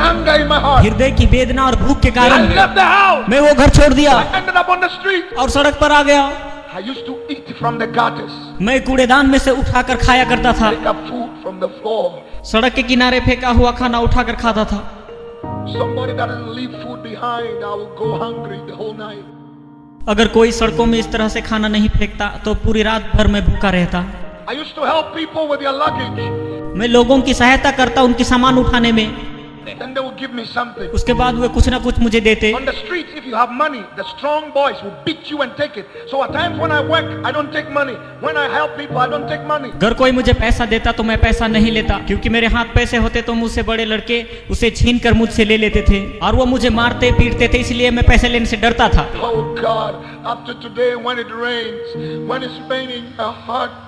hunger in my heart. हृदय की वेदना और भूख के I कारण left the house. मैं वो घर छोड़ दिया I ended up on the street. और सड़क पर आ गया। I used to eat from the gutters. मैं कूड़ेदान में से उठाकर खाया करता था। Pick up food from the floor. सड़क के किनारे फेंका हुआ खाना उठाकर खाता था। Somebody that doesn't leave food behind, I will go hungry the whole night. अगर कोई सड़कों में इस तरह से खाना नहीं फेंकता तो पूरी रात भर में भूखा रहता। I used to help people with their luggage. मैं लोगों की सहायता करता उनके सामान उठाने में। Then they would give me something. उसके बाद वे कुछ ना कुछ मुझे देते। On the streets, if you have money, the strong boys will beat you and take it. So at times when I work, I don't take money. When I help people, I don't take money. अगर कोई मुझे पैसा देता तो मैं पैसा नहीं लेता, क्योंकि मेरे हाथ पैसे होते तो मुझसे बड़े लड़के उसे छीन कर मुझसे ले लेते थे और वो मुझे मारते पीटते थे, इसलिए मैं पैसे लेने से डरता था। Oh God, up to today when it rains, when it's raining, my heart,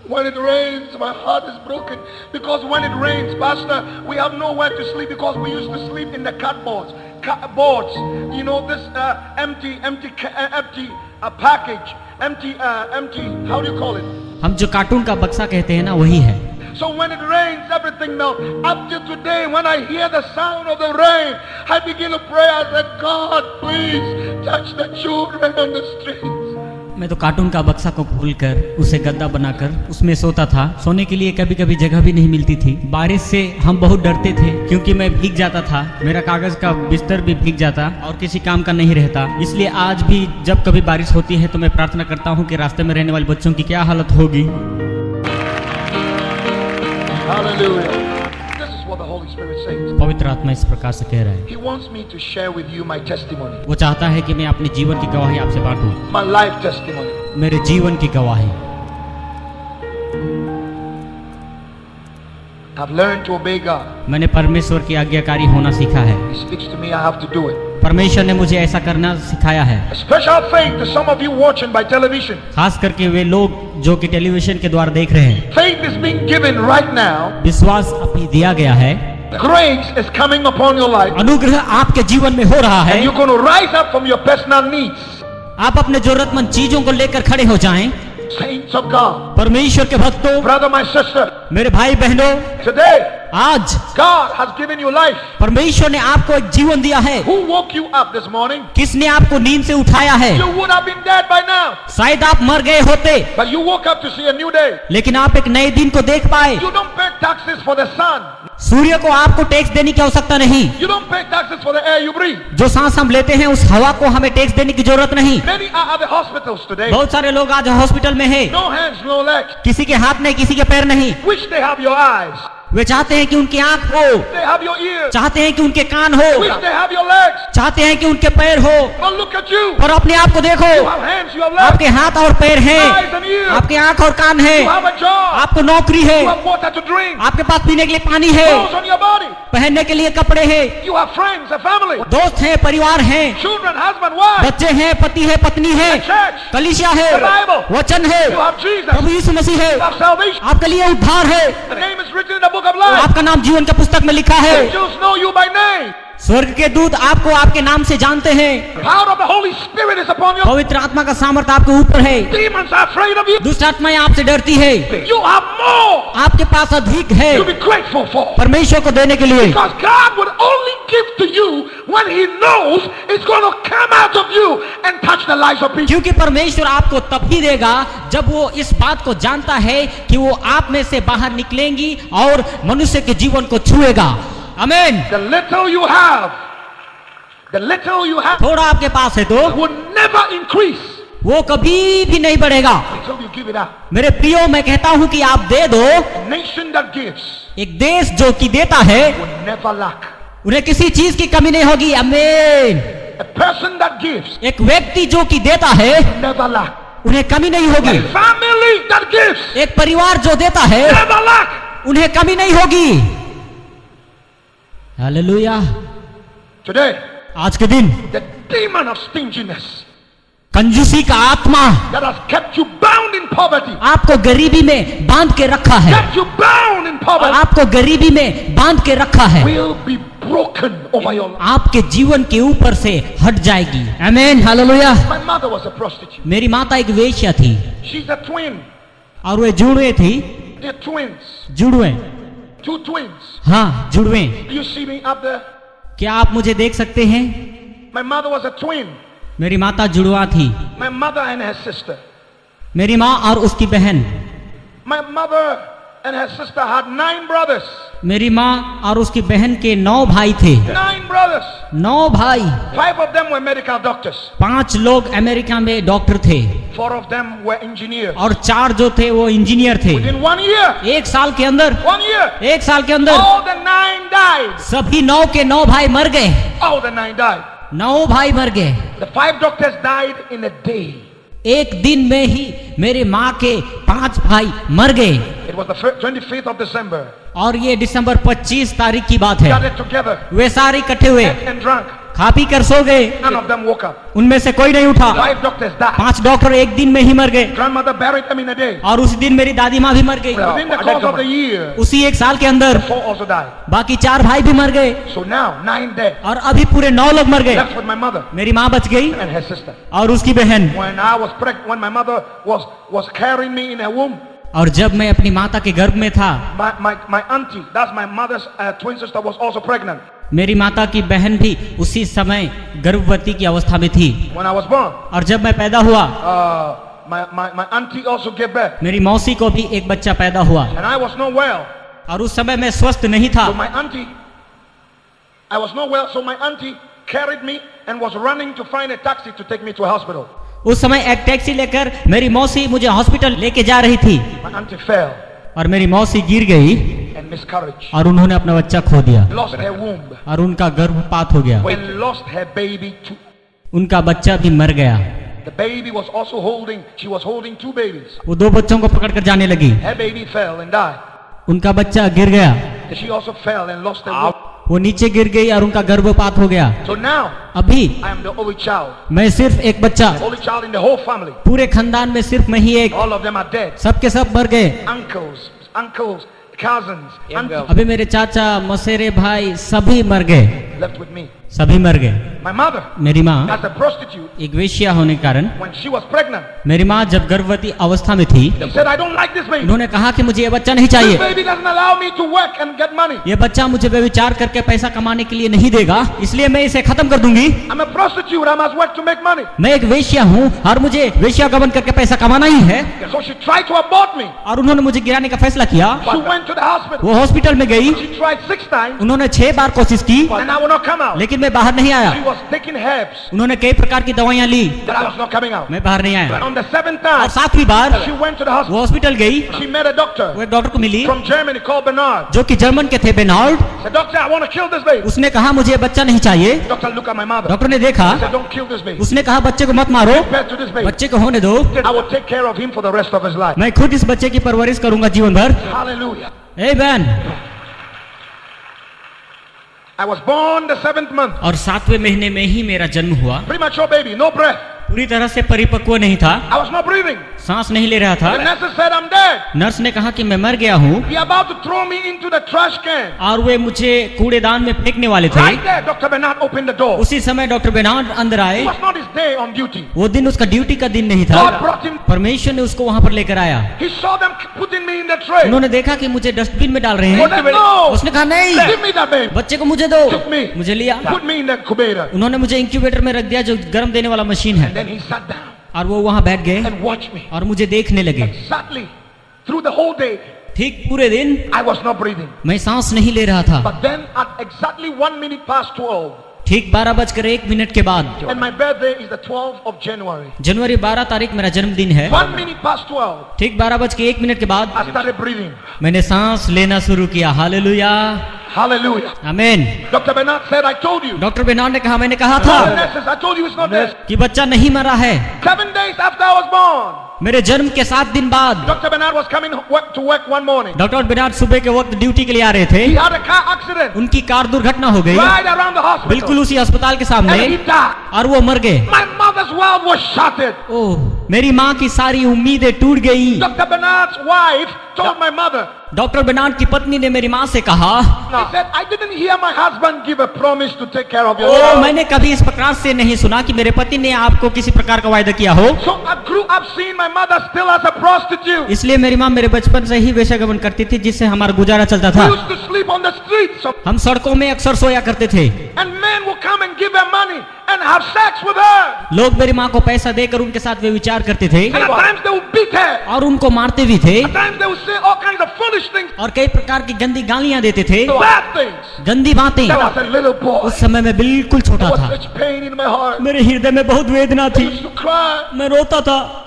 when it rains, my heart is broken. Because when it rains, Pastor, we have nowhere to sleep because we used to sleep in the cardboards. You know, this empty package, empty, how do you call it? हम जो cartoon का बक्सा कहते हैं ना, वही है। So when it rains, everything melts. Up to today, when I hear the sound of the rain, I begin to pray. I said, God, please touch the children on the streets. मैं तो cartoon का बक्सा को खोलकर उसे गद्दा बनाकर उसमें सोता था। सोने के लिए कभी कभी जगह भी नहीं मिलती थी। बारिश से हम बहुत डरते थे क्योंकि मैं भीग जाता था, मेरा कागज का बिस्तर भी भीग जाता और किसी काम का नहीं रहता। इसलिए आज भी जब कभी बारिश होती है तो मैं प्रार्थना करता हूँ कि रास्ते में रहने वाले बच्चों की क्या हालत होगी। Hallelujah. This is what the Holy Spirit says. पवित्र आत्मा इस प्रकार से कह रहा है। He wants me to share with you my testimony. वो चाहता है कि मैं अपने जीवन की गवाही आपसे बांटूं। My life testimony. मेरे जीवन की गवाही। I've learned to obey God. मैंने परमेश्वर की आज्ञाकारी होना सीखा है। He speaks to me, I have to do it. परमेश्वर ने मुझे ऐसा करना सिखाया है। A special faith to some of you watching by television. खास करके वे लोग जो कि टेलीविजन के द्वारा देख रहे हैं। Faith is being given right now. विश्वास अभी दिया गया है। Grace is coming upon your life. अनुग्रह आपके जीवन में हो रहा है। And you're going to rise up from your personal needs. आप अपने जरूरतमंद चीजों को लेकर खड़े हो जाएं। Saints of God. परमेश्वर के भक्तों, Brother, my sister. मेरे भाई बहनों, Today, आज God has given you life. परमेश्वर ने आपको एक जीवन दिया है। Who woke you up this morning? किसने आपको नींद से उठाया है? You would have been dead by now. शायद आप मर गए होते, But you woke up to see a new day. लेकिन आप एक नए दिन को देख पाए। You don't pay taxes for the sun. सूर्य को आपको टैक्स देने की आवश्यकता नहीं। You don't pay taxes for the air you breathe. जो सांस हम लेते हैं उस हवा को हमें टैक्स देने की जरूरत नहीं। Many are at the hospitals today. बहुत सारे लोग आज हॉस्पिटल में हैं। No hands, no legs. किसी के हाथ नहीं, किसी के पैर नहीं। Wish they have your eyes. वे चाहते हैं कि उनकी आंख हो, They have your ears. चाहते हैं कि उनके कान हो, Wish they have your legs. चाहते हैं कि उनके पैर हो। But look at you. और अपने आप को देखो, You have hands, you have legs. आपके हाथ और पैर हैं, Eyes and ears. आपके आंख और कान है, You have a job. आपको नौकरी है, You have water to drink. आपके पास पीने के लिए पानी है, Clothes on your body. पहनने के लिए कपड़े हैं, You have friends, a family. दोस्त हैं, परिवार हैं, Children, husband, wife. बच्चे हैं, पति है, पत्नी है, A church. कलीसिया है, The Bible. वचन है, You have Jesus. प्रभु यीशु मसीह है, You have salvation. आपके लिए उद्धार है, The name is written in the book of life. आपका नाम जीवन के पुस्तक में लिखा है। Angels know you by name. स्वर्ग के दूत आपको आपके नाम से जानते हैं। Power of the Holy Spirit is upon you. पवित्र आत्मा का सामर्थ्य आपके ऊपर है। Demons are afraid of you. दुष्ट आत्माएं आपसे डरती है। You have more आपके पास अधिक है to be grateful for. परमेश्वर को देने के लिए। Because God would only give to you when He knows it's going to come out of you and touch the lives of people. क्योंकि परमेश्वर आपको तब ही देगा जब वो इस बात को जानता है कि वो आप में से बाहर निकलेंगी और मनुष्य के जीवन को छुएगा। आमीन। The little you have थोड़ा आपके पास है तो will never increase वो कभी भी नहीं बढ़ेगा until you give it up. मेरे प्रियो, मैं कहता हूँ कि आप दे दो। A nation that gives एक देश जो कि देता है will never lack. उन्हें किसी चीज की कमी नहीं होगी। आमीन। A person that gives एक व्यक्ति जो कि देता है will never lack. उन्हें कमी नहीं होगी। A family that gives एक परिवार जो देता है never lack. उन्हें कमी नहीं होगी। हालेलुया। Today, आज के दिन the demon of stinginess कंजूसी का आत्मा that has kept you bound in poverty, आपको गरीबी में बांध के रखा है, kept you bound in poverty, आपको गरीबी में बांध के रखा है, will be broken over your life. आपके जीवन के ऊपर से हट जाएगी। आमीन। Hallelujah. My mother was a prostitute. मेरी माता एक वेश्या थी She's a twin. और वे जुड़वे थी। They're twins. जुड़वे 2 twins. हाँ, जुड़वे। You see me up there? क्या आप मुझे देख सकते हैं? My mother was a twin. मेरी माता जुड़वा थी। My mother and her sister. मेरी माँ और उसकी बहन। My mother and her sister had 9 brothers. मेरी माँ और उसकी बहन के 9 भाई थे। 9 brothers. 9 भाई। 5 of them were medical doctors. 5 लोग अमेरिका में डॉक्टर थे। 4 of them were engineers. और 4 जो थे वो इंजीनियर थे। Within 1 year. 1 साल के अंदर। 1 year. 1 साल के अंदर All the 9 died. सभी 9 के 9 भाई मर गए। All the 9 died. 9 भाई मर गए। The 5 doctors died in a day. एक दिन में ही मेरे माँ के 5 भाई मर गए। It was the 25th of December. और ये दिसंबर 25 तारीख की बात है। Gathered together. वे सारे इकट्ठे हुए, Ate and drank. खा पी कर सो गए। None of them woke up. उनमें से कोई नहीं उठा। 5 doctors died. 5 डॉक्टर एक दिन में ही मर गए। Grandmother buried them in a day. और उसी दिन मेरी दादी माँ भी मर गई। Within the course of the year, उसी 1 साल के अंदर 4 also died. बाकी 4 भाई भी मर गए। So now 9 dead. और अभी पूरे 9 लोग मर गए। Left with my mother मेरी माँ बच गई and her sister. और उसकी बहन। When my mother was carrying me in her womb, और जब मैं अपनी माता के गर्भ में था, my auntie, that's my mother's twin sister, was also pregnant. मेरी माता की बहन भी उसी समय गर्भवती की अवस्था में थी। When I was born, और जब मैं पैदा हुआ, my auntie also gave birth. मेरी मौसी को भी एक बच्चा पैदा हुआ। And I was not well. और उस समय मैं स्वस्थ नहीं था। So I was not well, so my auntie carried me and was running to find a taxi to take me to a hospital. उस समय एक टैक्सी लेकर मेरी मौसी मुझे हॉस्पिटल लेके जा रही थी। My auntie fell और मेरी मौसी गिर गई and miscarriage. और उन्होंने अपना बच्चा खो दिया। Lost her womb. और उनका गर्भपात हो गया। And lost her baby too. उनका बच्चा भी मर गया। The baby was also she was holding 2 babies. वो 2 बच्चों को पकड़ कर जाने लगी। Her baby fell and died. उनका बच्चा गिर गया। And she also fell and lost her womb. वो नीचे गिर गई और उनका गर्भपात हो गया। So now, अभी I am the only child. मैं सिर्फ एक बच्चा। The only child in the whole family. पूरे खानदान में सिर्फ मैं ही एक। All of them are dead. सब के सब मर गए। Uncles, cousins, aunties. अभी मेरे चाचा, मसेरे भाई सभी मर गए। Left with me. सभी मर गए। My mother, मेरी माँ as a prostitute, एक वेश्या होने के कारण, when she was pregnant, मेरी माँ जब गर्भवती अवस्था में थी, she said, I don't like this baby. उन्होंने कहा कि मुझे ये बच्चा नहीं This चाहिए। baby doesn't allow me to work and get money. ये बच्चा मुझे व्यभिचार करके पैसा कमाने के लिए नहीं देगा, इसलिए मैं इसे खत्म कर दूंगी। I'm a prostitute. I must work to make money. मैं एक वेश्या हूँ और मुझे वेश्या गमन करके पैसा कमाना ही है। So she tried to abort me. और उन्होंने मुझे गिराने का फैसला किया। She went to the hospital. वो हॉस्पिटल में गई। She tried 6 times. उन्होंने 6 बार कोशिश की, And I would not come out. लेकिन मैं बाहर नहीं आया। She was taking herbs. उन्होंने कई प्रकार की दवाइयाँ ली, But I was not coming out. मैं बाहर नहीं But आया। on the 7th और time, 7वीं बार she went to the वो hospital. हॉस्पिटल गई। She met a doctor वो एक डॉक्टर को मिली from Germany called Bernard. जो कि जर्मन के थे, Bernard. Said, Doctor, I want to kill this baby. उसने कहा मुझे ये बच्चा नहीं चाहिए। Doctor, look at my mother. Doctor ने देखा, He said, don't kill this baby. उसने कहा बच्चे को मत मारो, Compared to this baby, बच्चे को होने दो, I will take care of him for the rest of his life. मैं खुद इस बच्चे की परवरिश करूंगा जीवन भर। Hallelujah. Amen. I was born the 7th month. और 7वें महीने में ही मेरा जन्म हुआ। Premature baby, no breath. पूरी तरह से परिपक्व नहीं था, I was not breathing. सांस नहीं ले रहा The था। nurses said, I'm dead. Nurse ने कहा कि मैं मर गया हूँ They are about to throw me into the trash can. और वे मुझे कूड़ेदान में फेंकने वाले थे। Right there, Dr. Bernard opened the door. उसी समय डॉक्टर बेनार्ड अंदर It आए। was not his day on duty. वो दिन उसका ड्यूटी का दिन नहीं God था। brought him. परमेश्वर ने उसको वहां पर लेकर आया। He saw them putting me in the tray. उन्होंने देखा कि मुझे डस्टबिन में डाल रहे He हैं। said, no. उसने कहा नहीं, Give me that baby. बच्चे को मुझे दो। Took me. मुझे लिया। Put me in the incubator. उन्होंने मुझे इंक्यूबेटर में रख दिया जो गर्म देने वाला मशीन है। And then he sat down और वो वहां बैठ गए and watched me. और मुझे देखने लगे। Exactly. Through the whole day, ठीक पूरे दिन I was not breathing. मैं सांस नहीं ले रहा था। But then at exactly 1 minute past 12, ठीक 12:01 के बाद, and my birthday is the 12th of January. जनवरी 12 तारीख मेरा जन्मदिन है। 1 minute past 12, ठीक 12:01 के बाद I started breathing. मैंने सांस लेना शुरू किया। Hallelujah, Hallelujah. आमीन। Dr. Bernard said, I told you. Doctor Bernard ने कहा, मैंने कहा The था nurses, I told you it's not dead. कि बच्चा नहीं मरा है। 7 days after I was born, मेरे जन्म के 7 दिन बाद Dr. Bernard was coming to work one morning. Doctor Bernard सुबह के वक्त ड्यूटी के लिए आ रहे थे। He had a car accident उनकी कार दुर्घटना हो गई right around the hospital. बिल्कुल उसी अस्पताल के And सामने, he died. और वो मर गए। My mother's world was shattered. ओह, मेरी माँ की सारी उम्मीदें टूट गई। Dr. Bernard's wife told my mother, doctor Bernard की पत्नी ने मेरी माँ से कहा, he said, I didn't hear my husband give a promise to take care of your O child. मैंने कभी इस प्रकार से नहीं सुना कि मेरे पति ने आपको किसी प्रकार का वायदा किया हो। So I grew up seeing my mother still as a prostitute. इसलिए मेरी माँ मेरे बचपन से ही वेश्यागमन करती थी, जिससे हमारा गुजारा चलता We था। used to sleep on the streets. हम सड़कों में अक्सर सोया करते थे। And men would come and give her money and have sex with her. लोग मेरी माँ को पैसा देकर उनके साथ वे विचार करते थे And at times they would beat her. और उनको मारते भी थे At times they would say all kinds of foolish things, और कई प्रकार की गंदी गालियां देते थे, bad things. गंदी बातें। Then as a little boy, उस समय मैं बिल्कुल there छोटा was था, such pain in my heart. मेरे हृदय में बहुत वेदना I थी, used to cry. मैं रोता था।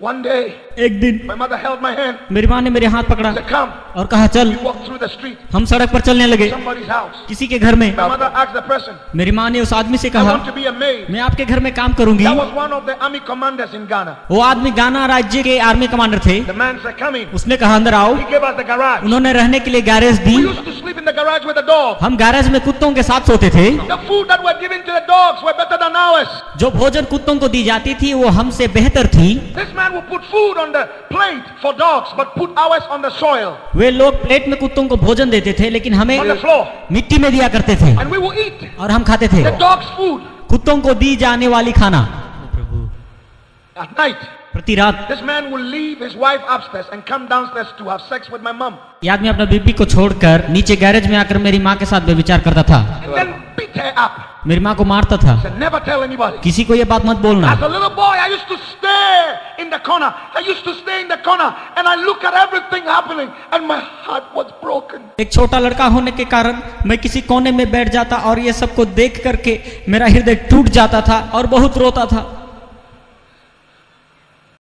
One day, एक दिन my mother held my hand. मेरी माँ ने मेरे हाथ पकड़ा Said, "Come." और कहा चल। We walked through the street, हम सड़क पर चलने लगे, somebody's house. किसी के घर में। My mother asked the person, मेरी माँ ने उस आदमी से "I कहा, want to be a maid." मैं आपके घर में काम करूंगी। That was one of the army commanders in Ghana. वो आदमी गाना राज्य के आर्मी कमांडर थे। The man said, "Come in." उसने कहा अंदर आओ। He gave us the garage. उन्होंने रहने के लिए garage the. We used to sleep in the garage with the dog. हम गैरेज में कुत्तों के साथ सोते थे। The food that were given to the dogs were better than ours. जो भोजन कुत्तों को दी जाती थी वो हमसे बेहतर थी। This man would put food on the plate for dogs, but put ours on the soil, वे लोग प्लेट में कुत्तों को भोजन देते थे, लेकिन हमें on the floor, मिट्टी में दिया करते थे and we would eat और हम खाते थे the dog's food कुत्तों को दी जाने वाली खाना। at night. प्रति रात This man would leave his wife upstairs and come downstairs to have sex with my mom, ये आदमी अपना बीबी को छोड़कर नीचे गैरेज में आकर मेरी माँ के साथ व्यभिचार करता था। and then beat her up. मेरी माँ को मारता था। Said, "Never tell anybody." किसी को ये बात मत बोलना। As a little boy, I used to stare in the corner. I used to stay in the corner and I look at everything happening and my heart was broken. एक छोटा लड़का होने के कारण मैं किसी कोने में बैठ जाता और ये सब को देख करके मेरा हृदय टूट जाता था और बहुत रोता था।